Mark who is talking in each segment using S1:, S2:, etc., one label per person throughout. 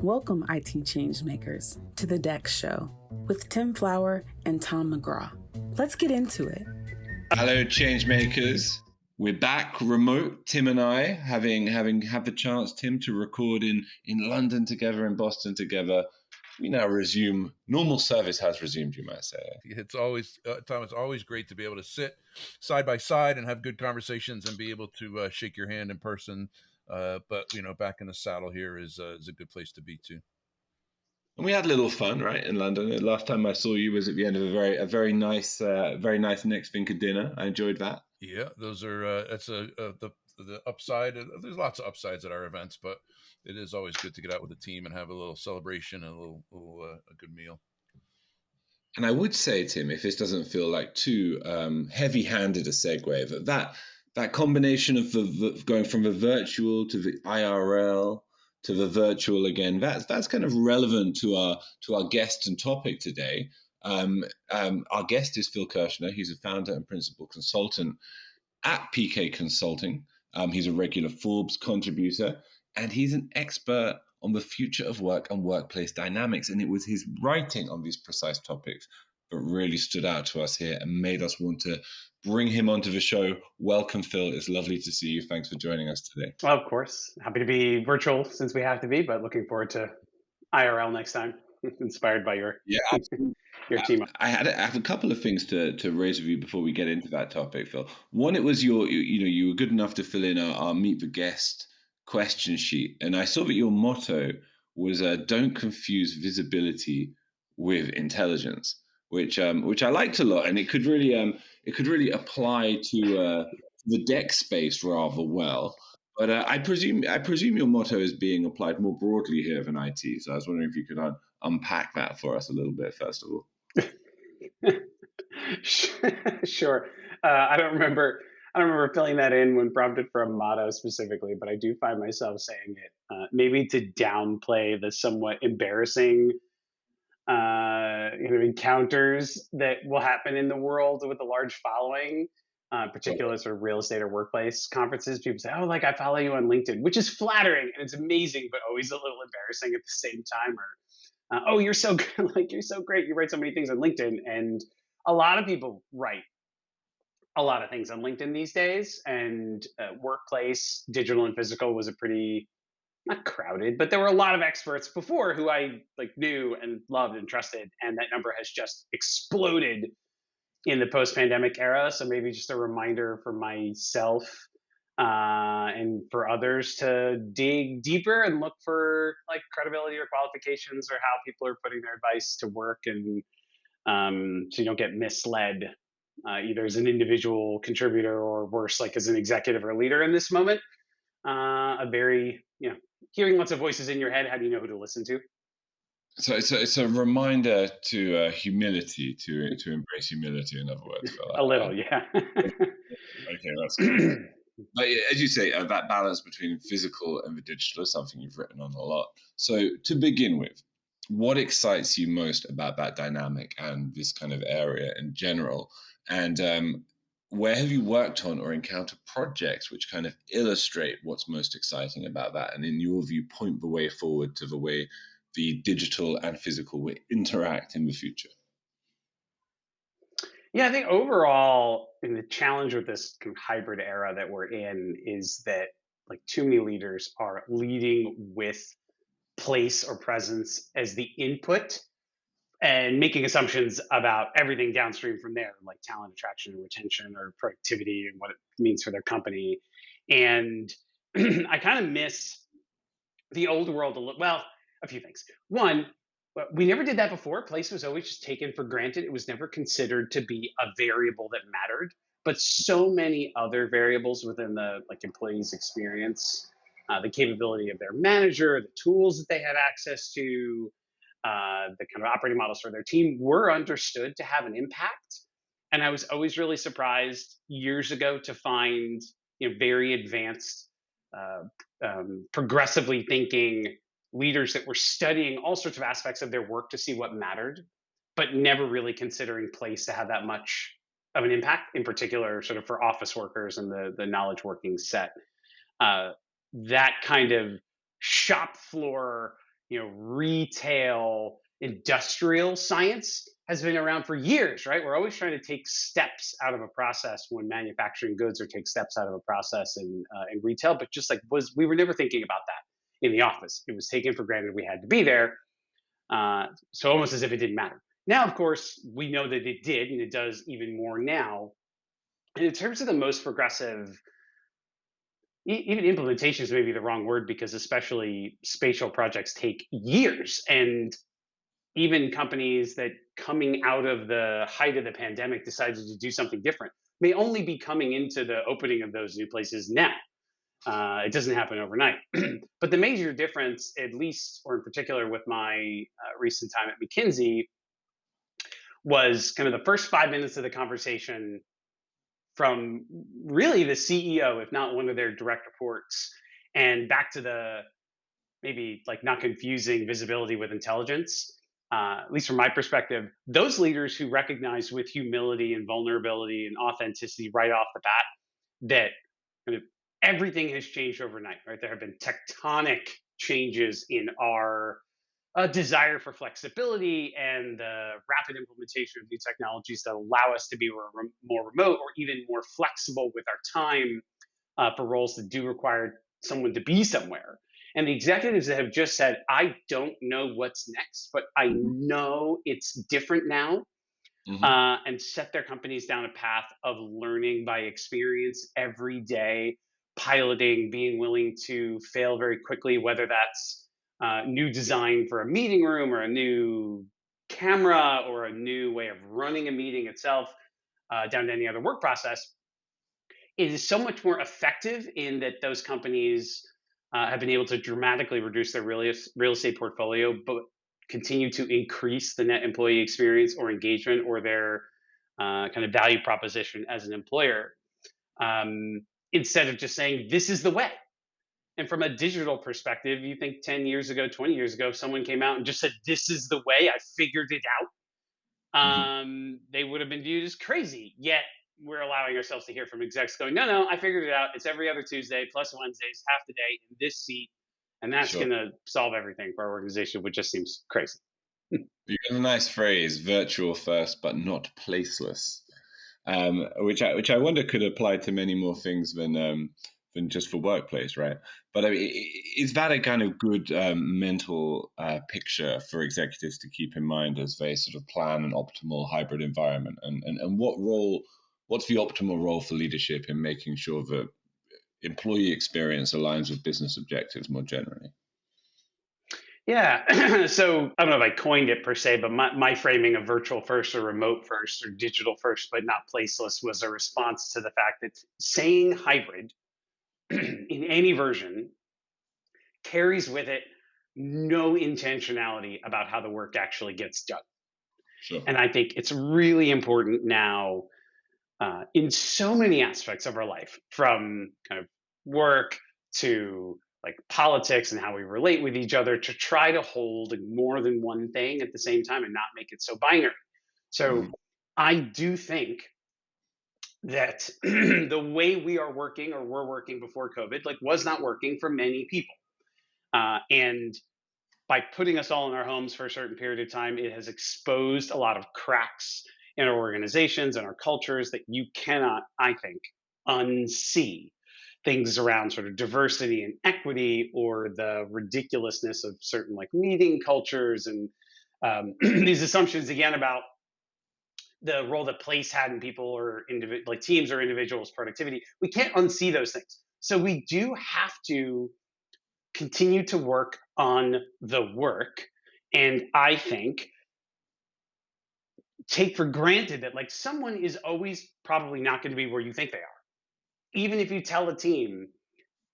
S1: Welcome, IT changemakers, to the DEX Show with Tim Flower and Tom McGraw. Let's get into it.
S2: Hello, changemakers. We're back remote, Tim and I, having had the chance, Tim, to record in London together, in Boston together. We now resume, normal service has resumed, you might say.
S3: It's always, Tom, it's always great to be able to sit side by side and have good conversations and be able to shake your hand in person. But, back in the saddle here is a good place to be too.
S2: And we had a little fun, right, in London. The last time I saw you was at the end of a very nice Next Vinker dinner. I enjoyed that.
S3: Yeah, those are that's the upside. There's lots of upsides at our events, but it is always good to get out with the team and have a little celebration and a good meal.
S2: And I would say, Tim, if this doesn't feel like too heavy-handed a segue, that combination of going from the virtual to the IRL to the virtual again, that's kind of relevant to our guest and topic today. Our guest is Phil Kirschner. He's a founder and principal consultant at PK Consulting. He's a regular Forbes contributor, and he's an expert on the future of work and workplace dynamics. And it was his writing on these precise topics that really stood out to us here and made us want to bring him onto the show. Welcome, Phil. It's lovely to see you. Thanks for joining us today.
S4: Well, of course. Happy to be virtual since we have to be, but looking forward to IRL next time. Inspired by your team.
S2: I have a couple of things to raise with you before we get into that topic, Phil. One, it was you were good enough to fill in our meet the guest question sheet, and I saw that your motto was "Don't confuse visibility with intelligence," which I liked a lot, and it could really apply to the DEX space rather well. But I presume your motto is being applied more broadly here than IT. So I was wondering if you could unpack that for us a little bit, first of all.
S4: Sure. I don't remember filling that in when prompted for a motto specifically, but I do find myself saying it maybe to downplay the somewhat embarrassing encounters that will happen in the world with a large following. Particular sort of real estate or workplace conferences, people say, "Oh, like I follow you on LinkedIn," which is flattering and it's amazing, but always a little embarrassing at the same time. Or, "Oh, you're so good, like you're so great. You write so many things on LinkedIn," and a lot of people write a lot of things on LinkedIn these days. And workplace, digital and physical, was a pretty not crowded, but there were a lot of experts before who I knew and loved and trusted, and that number has just exploded in the post-pandemic era. So maybe just a reminder for myself and for others to dig deeper and look for credibility or qualifications or how people are putting their advice to work, and so you don't get misled either as an individual contributor or worse, like as an executive or leader in this moment. Hearing lots of voices in your head, how do you know who to listen to?
S2: So it's a reminder to humility, to embrace humility, in other words.
S4: A little, yeah.
S2: Okay, that's good. But as you say, that balance between physical and the digital is something you've written on a lot. So to begin with, what excites you most about that dynamic and this kind of area in general? And where have you worked on or encountered projects which kind of illustrate what's most exciting about that? And in your view, point the way forward to the way the digital and physical will interact in the future?
S4: Yeah, I think overall, the challenge with this kind of hybrid era that we're in is that too many leaders are leading with place or presence as the input and making assumptions about everything downstream from there, like talent attraction and retention or productivity and what it means for their company. And I kind of miss the old world a little. Well, a few things. One, we never did that before. Place was always just taken for granted. It was never considered to be a variable that mattered. But so many other variables within the employee's experience, the capability of their manager, the tools that they had access to, the kind of operating models for their team were understood to have an impact. And I was always really surprised years ago to find very advanced, progressively thinking leaders that were studying all sorts of aspects of their work to see what mattered, but never really considering place to have that much of an impact, in particular sort of for office workers and the knowledge working set. That kind of shop floor, retail, industrial science has been around for years, right? We're always trying to take steps out of a process when manufacturing goods, or take steps out of a process in retail. But just like we were never thinking about that in the office. It was taken for granted we had to be there. So almost as if it didn't matter. Now, of course, we know that it did, and it does even more now. And in terms of the most progressive, even implementations may be the wrong word, because especially spatial projects take years. And even companies that, coming out of the height of the pandemic, decided to do something different may only be coming into the opening of those new places now. It doesn't happen overnight. But the major difference, at least, or in particular with my recent time at McKinsey, was kind of the first 5 minutes of the conversation from really the CEO, if not one of their direct reports, and back to the maybe like not confusing visibility with intelligence. At least from my perspective, those leaders who recognize with humility and vulnerability and authenticity right off the bat that kind of everything has changed overnight, right? There have been tectonic changes in our desire for flexibility and the rapid implementation of new technologies that allow us to be more remote, or even more flexible with our time for roles that do require someone to be somewhere. And the executives that have just said, I don't know what's next, but I know it's different now, and set their companies down a path of learning by experience every day, piloting, being willing to fail very quickly, whether that's new design for a meeting room, or a new camera, or a new way of running a meeting itself, down to any other work process. It is so much more effective in that those companies have been able to dramatically reduce their real estate portfolio, but continue to increase the net employee experience or engagement, or their kind of value proposition as an employer, instead of just saying, this is the way. And from a digital perspective, you think 10 years ago, 20 years ago, if someone came out and just said, this is the way, I figured it out, they would have been viewed as crazy. Yet we're allowing ourselves to hear from execs going, no, no, I figured it out. It's every other Tuesday plus Wednesdays, half the day in this seat. And that's going to solve everything for our organization, which just seems crazy.
S2: You got a nice phrase, virtual first, but not placeless, which I wonder could apply to many more things than just for workplace, right? But I mean, is that a kind of good mental picture for executives to keep in mind as they sort of plan an optimal hybrid environment? And what's the optimal role for leadership in making sure that employee experience aligns with business objectives more generally?
S4: Yeah. So I don't know if I coined it per se, but my framing of virtual first, or remote first, or digital first, but not placeless, was a response to the fact that saying hybrid in any version carries with it no intentionality about how the work actually gets done.
S2: Sure.
S4: And I think it's really important now, in so many aspects of our life, from kind of work to like politics and how we relate with each other, to try to hold more than one thing at the same time and not make it so binary. So I do think that the way we are working, or were working before COVID, like, was not working for many people. And by putting us all in our homes for a certain period of time, it has exposed a lot of cracks in our organizations and our cultures that you cannot, I think, unsee. Things around sort of diversity and equity, or the ridiculousness of certain like meeting cultures, and these assumptions again about the role that place had in people, or like teams or individuals' productivity. We can't unsee those things. So we do have to continue to work on the work. And I think take for granted that like someone is always probably not going to be where you think they are. Even if you tell a team,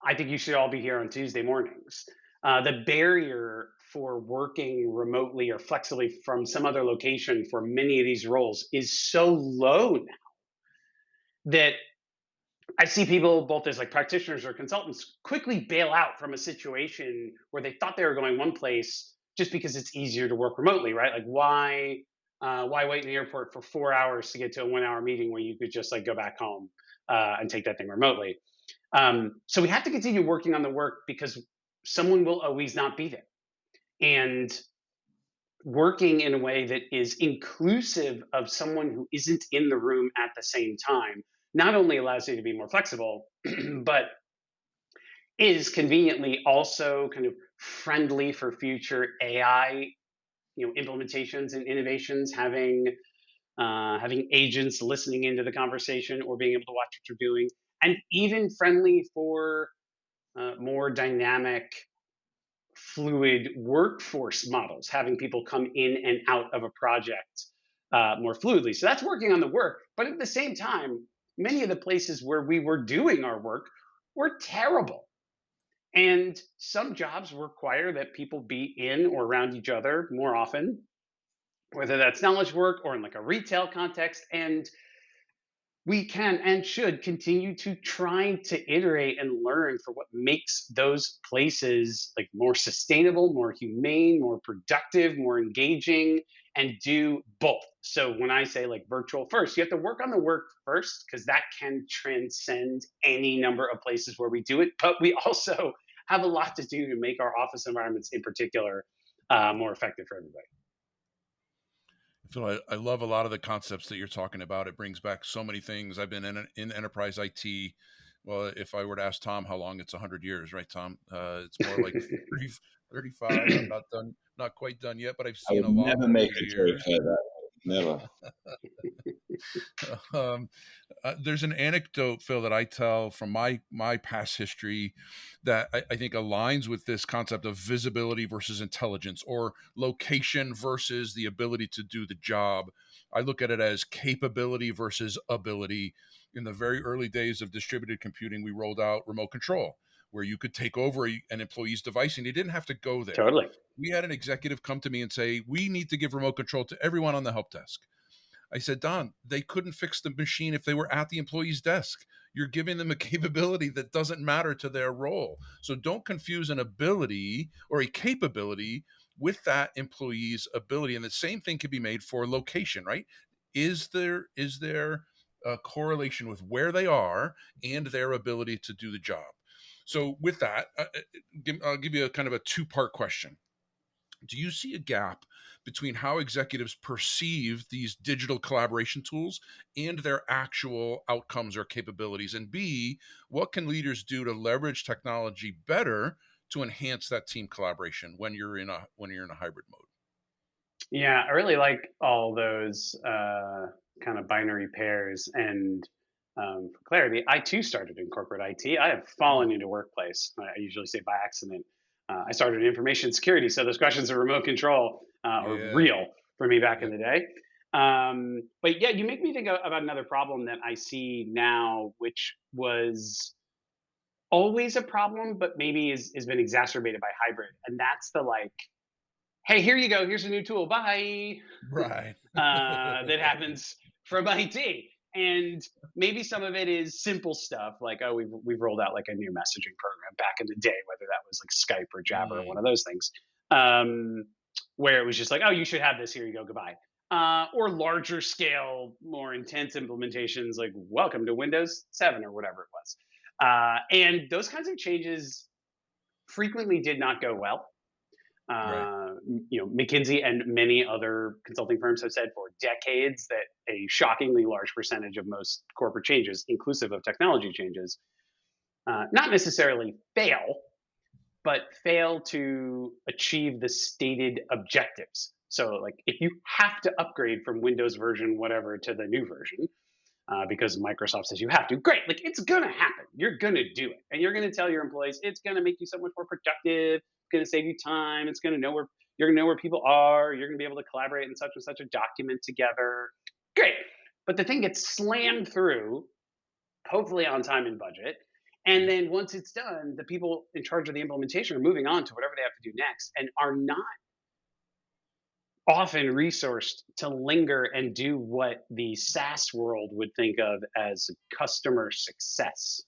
S4: I think you should all be here on Tuesday mornings, the barrier for working remotely or flexibly from some other location for many of these roles is so low now that I see people, both as like practitioners or consultants, quickly bail out from a situation where they thought they were going one place just because it's easier to work remotely, right? Like why wait in the airport for 4 hours to get to a 1 hour meeting when you could just like go back home and take that thing remotely? So we have to continue working on the work, because someone will always not be there. And working in a way that is inclusive of someone who isn't in the room at the same time not only allows you to be more flexible, but is conveniently also kind of friendly for future AI, implementations and innovations, having agents listening into the conversation or being able to watch what you're doing, and even friendly for more dynamic, fluid workforce models, having people come in and out of a project more fluidly. So that's working on the work. But at the same time, many of the places where we were doing our work were terrible. And some jobs require that people be in or around each other more often, whether that's knowledge work or in like a retail context. And we can and should continue to try to iterate and learn for what makes those places like more sustainable, more humane, more productive, more engaging, and do both. So when I say like virtual first, you have to work on the work first because that can transcend any number of places where we do it. But we also have a lot to do to make our office environments in particular more effective for everybody.
S3: Phil, I love a lot of the concepts that you're talking about. It brings back so many things. I've been in enterprise IT. Well, if I were to ask Tom how long, it's 100 years, right, Tom? It's more like 30, 35. I'm not done, not quite done yet, but I've
S2: I
S3: seen
S2: would
S3: a lot
S2: never
S3: over
S2: make
S3: the
S2: a joke
S3: years.
S2: like that. Never.
S3: um, there's an anecdote, Phil, that I tell from my past history that I think aligns with this concept of visibility versus intelligence, or location versus the ability to do the job. I look at it as capability versus ability. In the very early days of distributed computing, we rolled out remote control, where you could take over an employee's device and you didn't have to go there.
S4: Totally.
S3: We had an executive come to me and say, we need to give remote control to everyone on the help desk. I said, Don, they couldn't fix the machine if they were at the employee's desk. You're giving them a capability that doesn't matter to their role. So don't confuse an ability or a capability with that employee's ability. And the same thing can be made for location, right? Is there a correlation with where they are and their ability to do the job? So with that, I'll give you a kind of a two-part question. Do you see a gap between how executives perceive these digital collaboration tools and their actual outcomes or capabilities? And B, what can leaders do to leverage technology better to enhance that team collaboration when you're in a hybrid mode?
S4: Yeah, I really like all those kind of binary pairs. And for clarity, I too started in corporate IT. I have fallen into workplace. I usually say by accident. I started in information security, so those questions of remote control are
S3: Yeah.
S4: real for me back in
S3: Yep.
S4: the day. But yeah, you make me think about another problem that I see now, which was always a problem, but maybe has been exacerbated by hybrid, and that's the like, hey, here you go. Here's a new tool. Bye.
S3: Right.
S4: That happens from IT. And maybe some of it is simple stuff like, oh, we've rolled out like a new messaging program back in the day, whether that was like Skype or Jabber or one of those things, where it was just like, oh, you should have this. Here you go. Goodbye. Or larger scale, more intense implementations like welcome to Windows 7 or whatever it was. And those kinds of changes frequently did not go well.
S3: Right.
S4: McKinsey and many other consulting firms have said for decades that a shockingly large percentage of most corporate changes, inclusive of technology changes, not necessarily fail, but fail to achieve the stated objectives. So, like, if you have to upgrade from Windows version whatever to the new version, because Microsoft says you have to. Great, like it's gonna happen. You're gonna do it, and you're gonna tell your employees it's gonna make you so much more productive. It's gonna save you time. It's gonna know where you're gonna know where people are. You're gonna be able to collaborate in such and such a document together. Great, but the thing gets slammed through, hopefully on time and budget. And
S3: Yep.
S4: then once it's done, the people in charge of the implementation are moving on to whatever they have to do next, and are not often resourced to linger and do what the SaaS world would think of as customer success.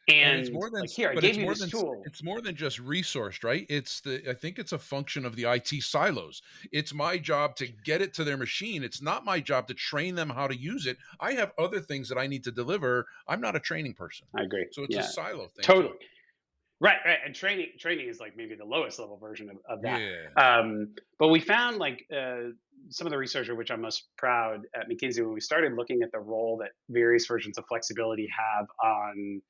S3: And it's
S4: And
S3: more than,
S4: like, here, I
S3: but
S4: gave you this tool.
S3: it's more than just resourced, right? I think it's a function of the IT silos. It's my job to get it to their machine. It's not my job to train them how to use it. I have other things that I need to deliver. I'm not a training person.
S4: I agree.
S3: So it's a
S4: Yeah,
S3: silo thing
S4: totally.
S3: too.
S4: Right, right, and training is like maybe the lowest level version of that.
S3: Yeah.
S4: But we found like some of the research of which I'm most proud at McKinsey when we started looking at the role that various versions of flexibility have on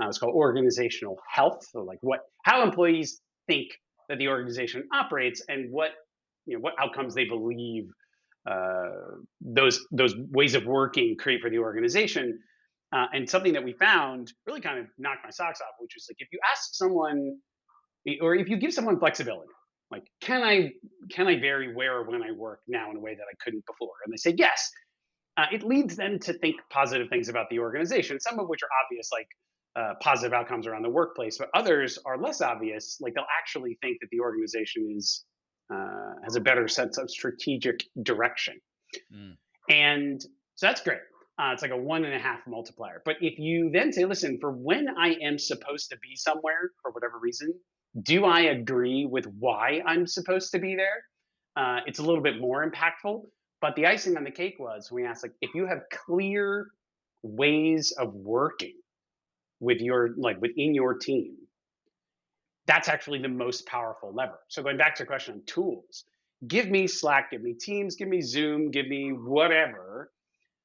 S4: it's called organizational health, so like how employees think that the organization operates and what outcomes they believe those ways of working create for the organization. And something that we found really kind of knocked my socks off, which is like if you ask someone or if you give someone flexibility, like can I vary where or when I work now in a way that I couldn't before, and they say yes, it leads them to think positive things about the organization, some of which are obvious, like positive outcomes around the workplace, but others are less obvious, like they'll actually think that the organization is has a better sense of strategic direction.
S3: Mm.
S4: And so that's great. It's like a 1.5 multiplier. But if you then say, listen, for when I am supposed to be somewhere for whatever reason, do I agree with why I'm supposed to be there? It's a little bit more impactful. But the icing on the cake was we asked, like, if you have clear ways of working with within your team, that's actually the most powerful lever. So going back to the question on tools, give me Slack, give me Teams, give me Zoom, give me whatever.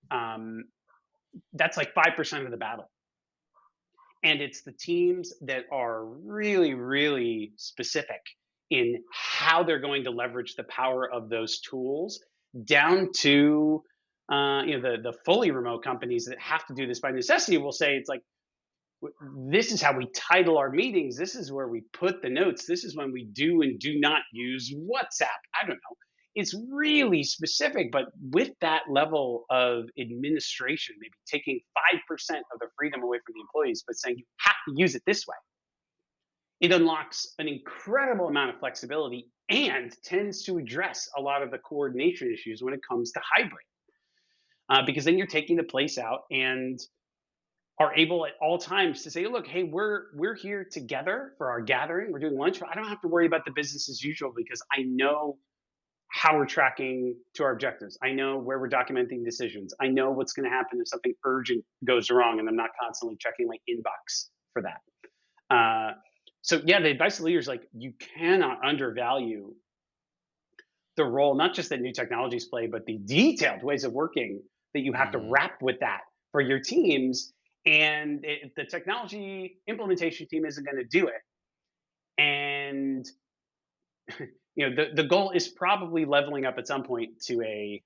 S4: Um, that's like 5% of the battle. And it's the teams that are really, really specific in how they're going to leverage the power of those tools, down to the fully remote companies that have to do this by necessity will say it's like, this is how we title our meetings. This is where we put the notes. This is when we do and do not use WhatsApp. I don't know. It's really specific, but with that level of administration, maybe taking 5% of the freedom away from the employees, but saying you have to use it this way, it unlocks an incredible amount of flexibility and tends to address a lot of the coordination issues when it comes to hybrid. Because then you're taking the place out and are able at all times to say, look, hey, we're here together for our gathering. We're doing lunch, but I don't have to worry about the business as usual because I know how we're tracking to our objectives. I know where we're documenting decisions. I know what's going to happen if something urgent goes wrong, and I'm not constantly checking my inbox for that. So yeah, the advice to leaders, like, you cannot undervalue the role, not just that new technologies play, but the detailed ways of working that you have to
S3: Mm.
S4: wrap with that for your teams. And the technology implementation team isn't going to do it. And the goal is probably leveling up at some point to a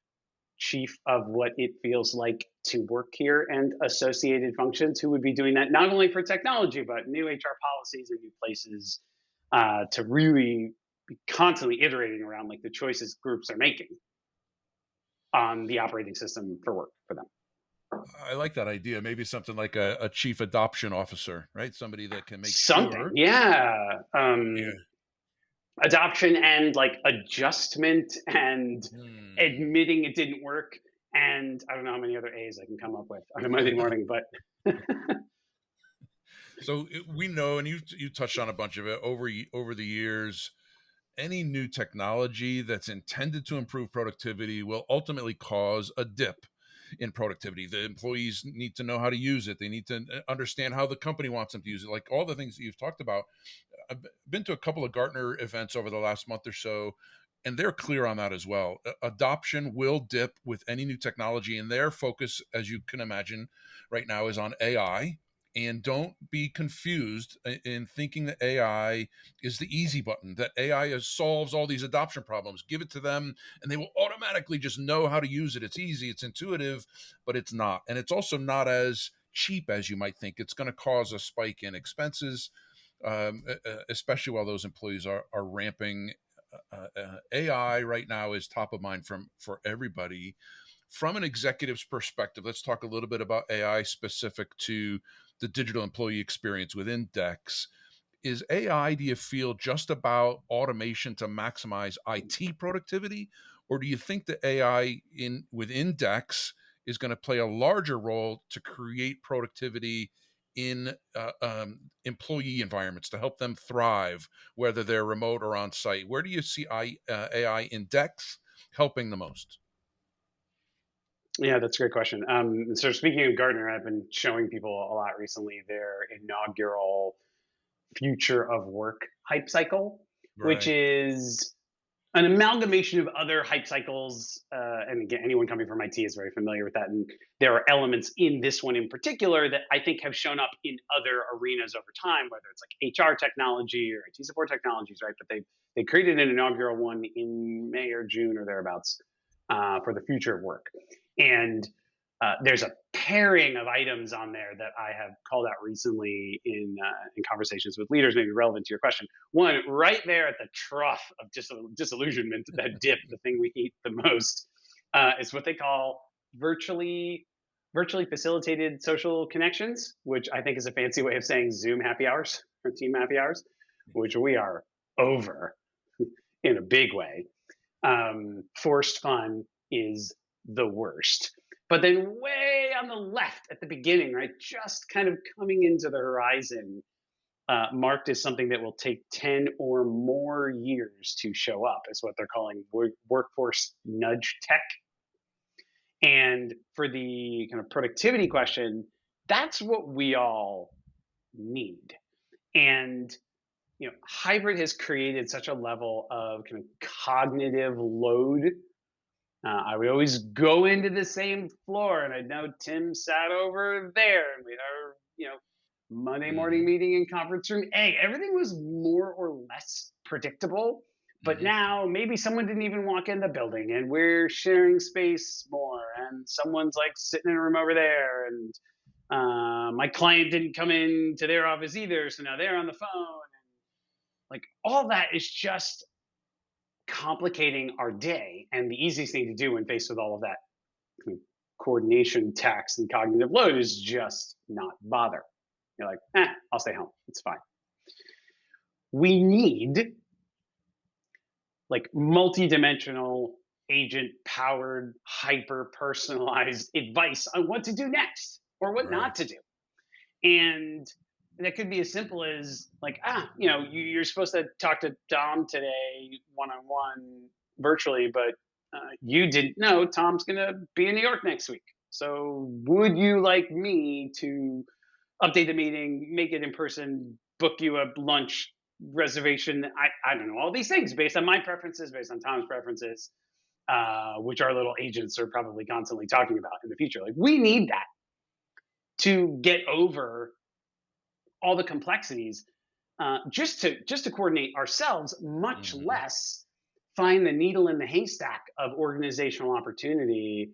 S4: chief of what it feels like to work here and associated functions who would be doing that not only for technology but new HR policies and new places, to really be constantly iterating around like the choices groups are making on the operating system for work for them.
S3: I like that idea. Maybe something like a chief adoption officer, right? Somebody that can make
S4: Something,
S3: sure.
S4: yeah.
S3: Yeah.
S4: Adoption and like adjustment and
S3: Hmm.
S4: admitting it didn't work. And I don't know how many other A's I can come up with on a Monday morning, but
S3: So we know, and you touched on a bunch of it over the years. Any new technology that's intended to improve productivity will ultimately cause a dip in productivity. The employees need to know how to use it. They need to understand how the company wants them to use it. Like all the things that you've talked about. I've been to a couple of Gartner events over the last month or so, and they're clear on that as well. Adoption will dip with any new technology, and their focus, as you can imagine, right now is on AI. And don't be confused in thinking that AI is the easy button, that AI solves all these adoption problems. Give it to them, and they will automatically just know how to use it. It's easy, it's intuitive, but it's not. And it's also not as cheap as you might think. It's going to cause a spike in expenses, especially while those employees are ramping. AI right now is top of mind for everybody. From an executive's perspective, let's talk a little bit about AI specific to the digital employee experience within DEX. Is AI, do you feel, just about automation to maximize IT productivity, or do you think that AI within DEX is going to play a larger role to create productivity in employee environments to help them thrive, whether they're remote or on site? Where do you see AI in DEX helping the most?
S4: yeah, that's a great question. So speaking of Gartner, I've been showing people a lot recently their inaugural future of work hype cycle, which
S3: Right.
S4: is an amalgamation of other hype cycles. And again, anyone coming from IT is very familiar with that. And there are elements in this one in particular that I think have shown up in other arenas over time, whether it's like HR technology or IT support technologies, right? But they created an inaugural one in May or June or thereabouts for the future of work. And there's a pairing of items on there that I have called out recently in conversations with leaders, maybe relevant to your question. One, right there at the trough of disillusionment, that dip, the thing we eat the most, is what they call virtually facilitated social connections, which I think is a fancy way of saying Zoom happy hours or team happy hours, which we are over in a big way. Forced fun is the worst. But then way on the left at the beginning, right, just kind of coming into the horizon, marked as something that will take 10 or more years to show up, is what they're calling workforce nudge tech. And for the kind of productivity question, that's what we all need. And hybrid has created such a level of kind of cognitive load. I would always go into the same floor, and I know Tim sat over there, and we had our Monday morning meeting in conference room A. Everything was more or less predictable, but now maybe someone didn't even walk in the building, and we're sharing space more, and someone's like sitting in a room over there, and my client didn't come in to their office either, so now they're on the phone, and like all that is just complicating our day. And the easiest thing to do when faced with all of that coordination tax and cognitive load is just not bother. You're like, I'll stay home, it's fine. We need like multi-dimensional, agent powered, hyper personalized advice on what to do next or what not to do. And that could be as simple as like, you're supposed to talk to Tom today one-on-one virtually, but you didn't know Tom's going to be in New York next week. So would you like me to update the meeting, make it in person, book you a lunch reservation? I don't know, all these things based on my preferences, based on Tom's preferences, which our little agents are probably constantly talking about in the future. Like we need that to get over all the complexities, just to coordinate ourselves, much less find the needle in the haystack of organizational opportunity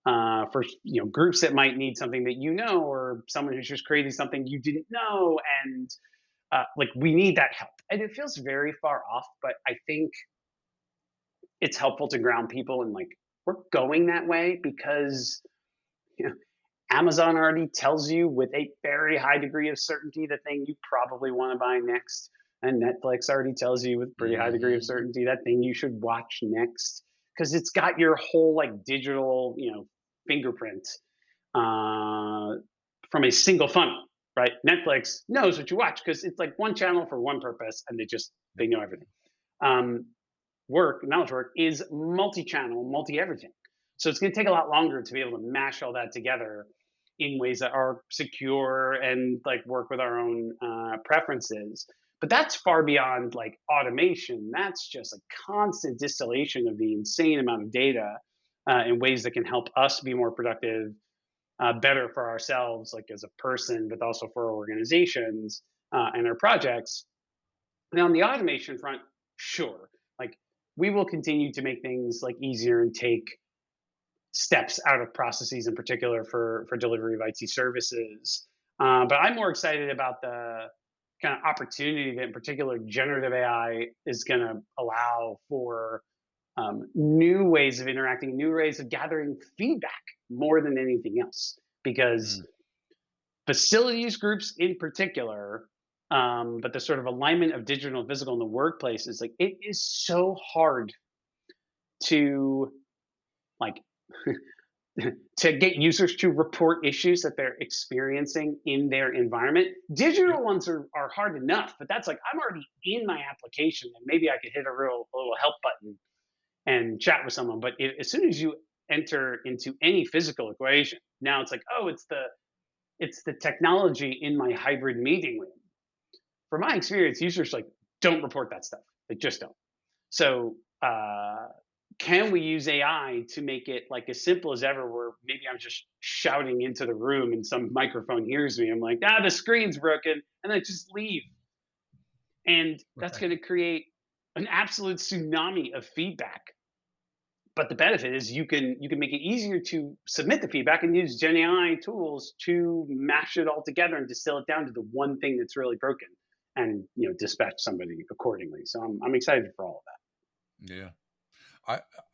S4: for groups that might need something that or someone who's just creating something you didn't know, and like we need that help. And it feels very far off, but I think it's helpful to ground people and like we're going that way because Amazon already tells you with a very high degree of certainty the thing you probably want to buy next. And Netflix already tells you with pretty high degree of certainty that thing you should watch next. Because it's got your whole like digital, fingerprint from a single funnel, right? Netflix knows what you watch because it's like one channel for one purpose and they know everything. Knowledge work is multi-channel, multi-everything. So it's going to take a lot longer to be able to mash all that together in ways that are secure and like work with our own preferences. But that's far beyond like automation. That's just a constant distillation of the insane amount of data in ways that can help us be more productive, better for ourselves, like as a person, but also for our organizations and our projects. Now on the automation front, sure, like we will continue to make things like easier and take steps out of processes in particular for delivery of IT services. But I'm more excited about the kind of opportunity that in particular generative AI is going to allow for new ways of interacting, new ways of gathering feedback more than anything else. Because facilities groups in particular, but the sort of alignment of digital and physical in the workplace is like, it is so hard to like to get users to report issues that they're experiencing in their environment. Digital ones are hard enough, but that's like, I'm already in my application and maybe I could hit a little help button and chat with someone. But as soon as you enter into any physical equation, now it's like, it's the technology in my hybrid meeting room. from my experience, users like don't report that stuff. They just don't. So can we use AI to make it like as simple as ever, where maybe I'm just shouting into the room and some microphone hears me. I'm like, the screen's broken, and I just leave. And that's
S3: Right.
S4: going to create an absolute tsunami of feedback. But the benefit is you can make it easier to submit the feedback and use Gen AI tools to mash it all together and distill it down to the one thing that's really broken, and dispatch somebody accordingly. So I'm excited for all of that.
S3: Yeah.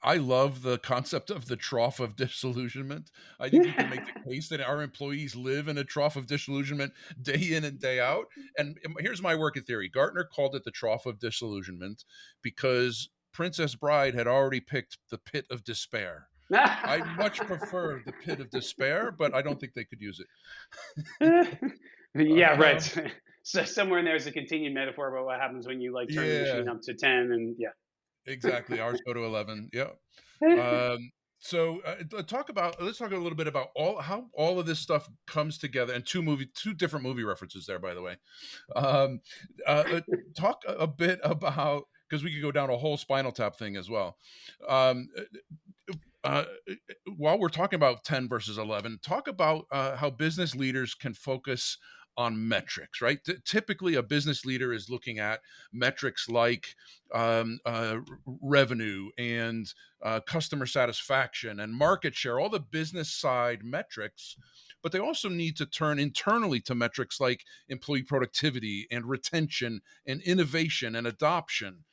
S3: I love the concept of the trough of disillusionment. I think you can make the case that our employees live in a trough of disillusionment day in and day out. And here's my working theory. Gartner called it the trough of disillusionment because Princess Bride had already picked the pit of despair. I much prefer the pit of despair, but I don't think they could use it.
S4: Yeah, right.
S3: Um,
S4: So somewhere in there is a continued metaphor about what happens when you like turn the
S3: yeah,
S4: machine up to 10, and yeah.
S3: exactly. Ours go to 11. Yeah. So let's talk a little bit about how all of this stuff comes together, and two different movie references there, by the way. Um, Talk a bit about, because we could go down a whole Spinal Tap thing as well. Um, while we're talking about 10 versus 11, talk about how business leaders can focus on metrics, right? Typically, a business leader is looking at metrics like revenue and customer satisfaction and market share, all the business side metrics. But they also need to turn internally to metrics like employee productivity and retention and innovation and adoption.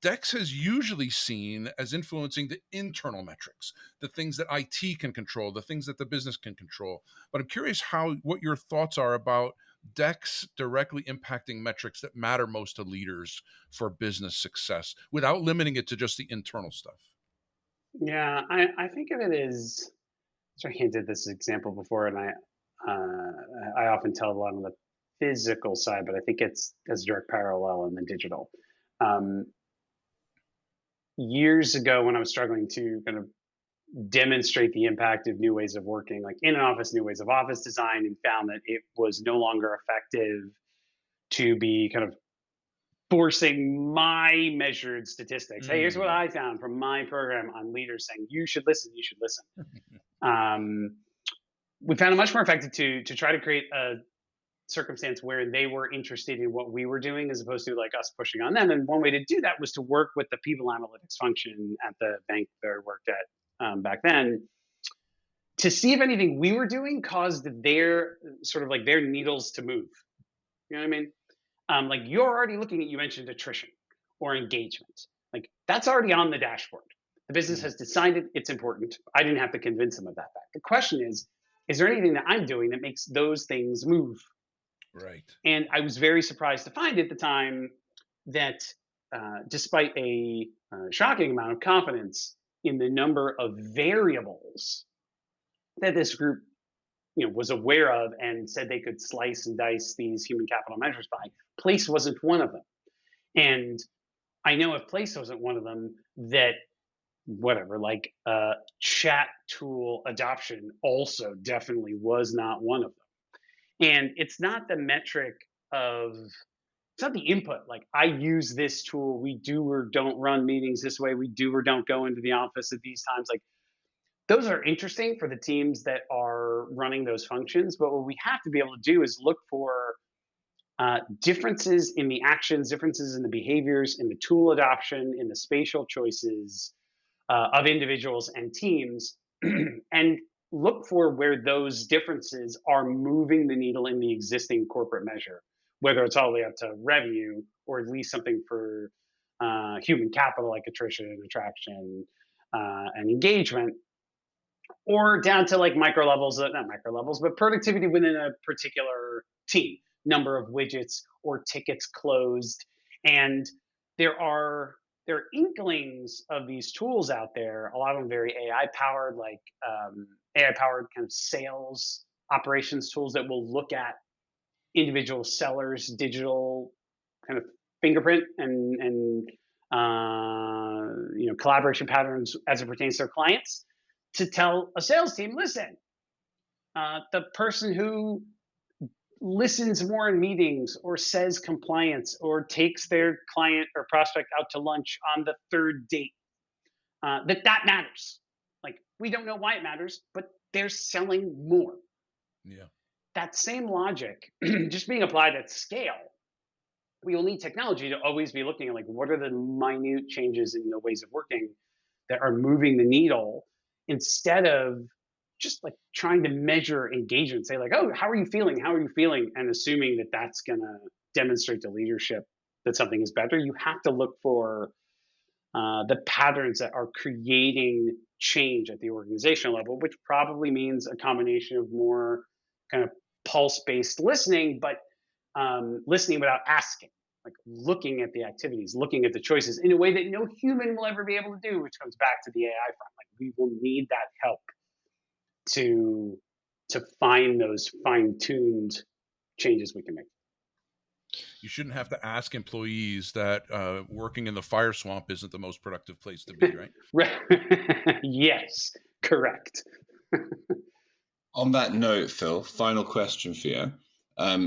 S3: DEX is usually seen as influencing the internal metrics, the things that IT can control, the things that the business can control. But I'm curious what your thoughts are about DEX directly impacting metrics that matter most to leaders for business success without limiting it to just the internal stuff.
S4: Yeah, I think of it as, I hinted this example before, and I often tell a lot on the physical side, but I think it's as direct parallel in the digital. Um, Years ago, when I was struggling to kind of demonstrate the impact of new ways of working, like in an office, new ways of office design, and found that it was no longer effective to be kind of forcing my measured statistics. Hey, here's what
S3: Mm.
S4: I found from my program on leaders saying, you should listen, you should listen. Um, we found it much more effective to try to create a circumstance where they were interested in what we were doing as opposed to like us pushing on them. And one way to do that was to work with the people analytics function at the bank that I worked at back then, to see if anything we were doing caused their sort of like their needles to move. You know what I mean? Like you're already looking at, you mentioned attrition or engagement. Like that's already on the dashboard. The business has decided it's important. I didn't have to convince them of that fact. The question is there anything that I'm doing that makes those things move?
S3: Right.
S4: And I was very surprised to find at the time that despite a shocking amount of confidence in the number of variables that this group was aware of and said they could slice and dice these human capital measures by, place wasn't one of them. And I know if place wasn't one of them, that whatever, like chat tool adoption also definitely was not one of them. And it's not the metric of, it's not the input, like I use this tool, we do or don't run meetings this way, we do or don't go into the office at these times. Like those are interesting for the teams that are running those functions. But what we have to be able to do is look for differences in the actions, differences in the behaviors, in the tool adoption, in the spatial choices of individuals and teams, and look for where those differences are moving the needle in the existing corporate measure, whether it's all the way up to revenue or at least something for human capital like attrition, attraction, and engagement, or down to like micro levels, not micro levels, but productivity within a particular team, number of widgets or tickets closed. And there are inklings of these tools out there, a lot of them very AI powered, like AI powered kind of sales operations tools that will look at individual sellers' digital kind of fingerprint and collaboration patterns as it pertains to their clients, to tell a sales team, listen, the person who listens more in meetings or says compliance or takes their client or prospect out to lunch on the third date, that matters. Like, we don't know why it matters, but they're selling more.
S3: Yeah.
S4: That same logic just being applied at scale. We will need technology to always be looking at, like, what are the minute changes in the ways of working that are moving the needle, instead of just like trying to measure engagement, say like, oh, how are you feeling? How are you feeling? And assuming that that's going to demonstrate to leadership that something is better. You have to look for the patterns that are creating change at the organizational level, which probably means a combination of more kind of pulse-based listening, but listening without asking, like looking at the activities, looking at the choices in a way that no human will ever be able to do, which comes back to the AI front. Like, we will need that help to find those fine-tuned changes we can make.
S3: You shouldn't have to ask employees that working in the fire swamp isn't the most productive place to be, right?
S4: Right. Yes, correct.
S2: On that note, Phil, final question for you.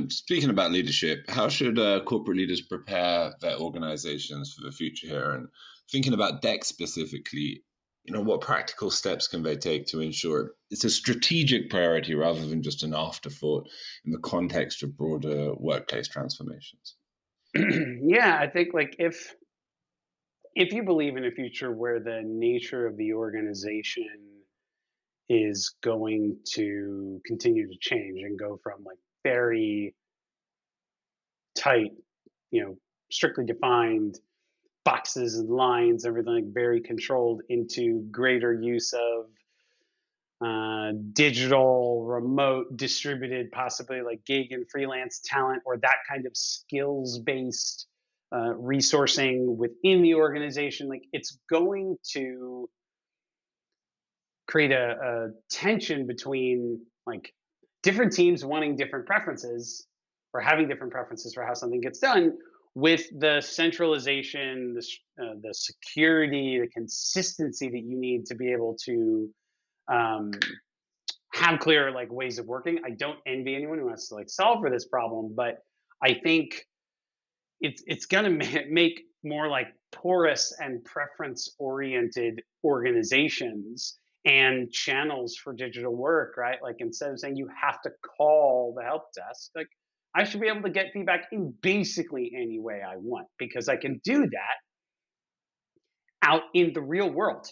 S2: Speaking about leadership, how should corporate leaders prepare their organizations for the future here? And thinking about DEX specifically, what practical steps can they take to ensure it's a strategic priority rather than just an afterthought in the context of broader workplace transformations?
S4: Yeah, I think, like, if you believe in a future where the nature of the organization is going to continue to change and go from like very tight, strictly defined boxes and lines, everything like very controlled, into greater use of digital, remote, distributed, possibly like gig and freelance talent, or that kind of skills-based resourcing within the organization, like, it's going to create a tension between like different teams wanting different preferences or having different preferences for how something gets done, with the centralization, the security, the consistency that you need to be able to have clear like ways of working. I don't envy anyone who has to like solve for this problem, but I think it's going to make more like porous and preference oriented organizations and channels for digital work, right? Like, instead of saying you have to call the help desk, like, I should be able to get feedback in basically any way I want, because I can do that out in the real world.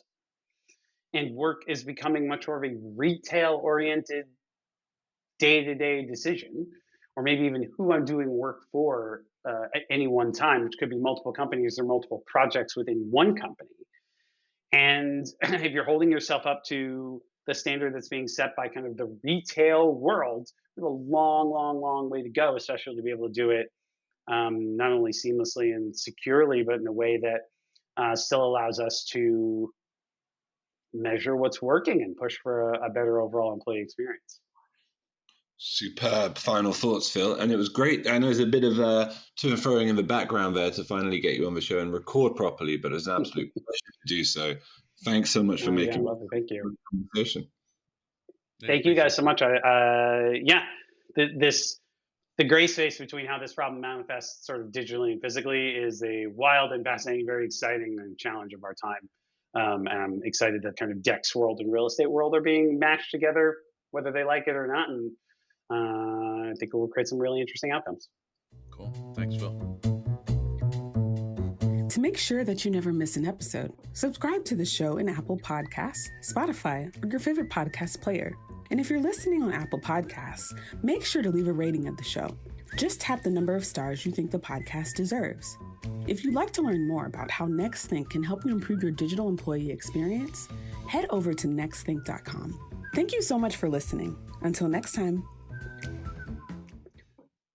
S4: And work is becoming much more of a retail oriented day-to-day decision, or maybe even who I'm doing work for at any one time, which could be multiple companies or multiple projects within one company. And if you're holding yourself up to the standard that's being set by kind of the retail world, we have a long way to go, especially to be able to do it not only seamlessly and securely, but in a way that still allows us to measure what's working and push for a better overall employee experience.
S2: Superb final thoughts, Phil. And it was great. I know there's a bit of to and froing in the background there to finally get you on the show and record properly, but it was an absolute pleasure to do so. Thanks so much for making
S4: Thank you.
S2: Conversation.
S4: Thank you guys so much. The gray space between how this problem manifests sort of digitally and physically is a wild and fascinating, very exciting and challenge of our time. And I'm excited that kind of DEX world and real estate world are being matched together, whether they like it or not. And I think it will create some really interesting outcomes.
S3: Cool. Thanks, Phil.
S1: To make sure that you never miss an episode, subscribe to the show in Apple Podcasts, Spotify, or your favorite podcast player. And if you're listening on Apple Podcasts, make sure to leave a rating of the show. Just tap the number of stars you think the podcast deserves. If you'd like to learn more about how NextThink can help you improve your digital employee experience, head over to nextthink.com. Thank you so much for listening. Until next time.